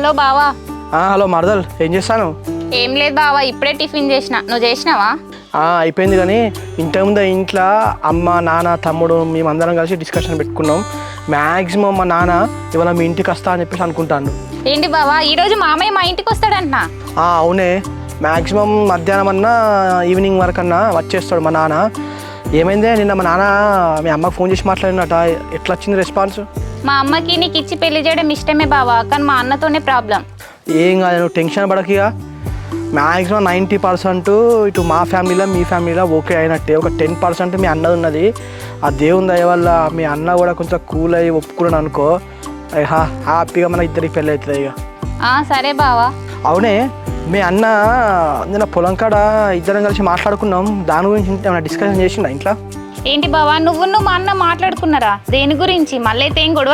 Hello బావా. Hello మరదల్, ఏం చేస్తాను? ఏం లేదు బావా, ఇప్పుడే టిఫిన్ చేసిన. నువ్వు చేసినావా? అయిపోయింది. కానీ ఇంతకుముందు ఇంట్లో అమ్మ నాన్న తమ్ముడు మేమందరం కలిసి డిస్కషన్ పెట్టుకున్నాం. మ్యాక్సిమం మా నాన్న ఇవాళ మీ ఇంటికి వస్తా అని చెప్పేసి అనుకుంటాను. ఏంటి బావా, ఈరోజు మామయ్య మా ఇంటికి వస్తాడంటున్నా? అవునే, మ్యాక్సిమం మధ్యాహ్నం అన్నా ఈవినింగ్ వరకు అన్నా వచ్చేస్తాడు మా నాన్న. ఏమైందే, నిన్న మా నాన్న మీ అమ్మకి ఫోన్ చేసి మాట్లాడినట, ఎట్లా వచ్చింది రెస్పాన్స్? మా అమ్మకి నీకు ఇచ్చి పెళ్లి చేయడం ఇష్టమే బావా, కానీ మా అన్నతోనే ప్రాబ్లం. ఏం కాదు, నువ్వు టెన్షన్ పడకిగా. మ్యాక్సిమం 90% ఇటు మా ఫ్యామిలీలో మీ ఫ్యామిలీలో ఓకే అయినట్టే. ఒక 10% మీ అన్నది ఉన్నది. ఆ దేవుని దయ వల్ల మీ అన్న కూడా కొంచెం కూల్ అయ్యి ఒప్పుకున్నాను అనుకో, హ్యాపీగా మన ఇద్దరికి పెళ్ళి అవుతుంది ఇక. సరే బావా. అవునే, మీ అన్న నిన్న పొలం కాడ ఇద్దరం కలిసి మాట్లాడుకున్నాం. దాని గురించి ఏమైనా డిస్కషన్ చేసిండా ఇంట్లో? ఏంటి బావా, నువ్వు మా అన్న మాట్లాడుకున్నారా? దేని గురించి? మళ్ళీ అయితే ఏం గొడవ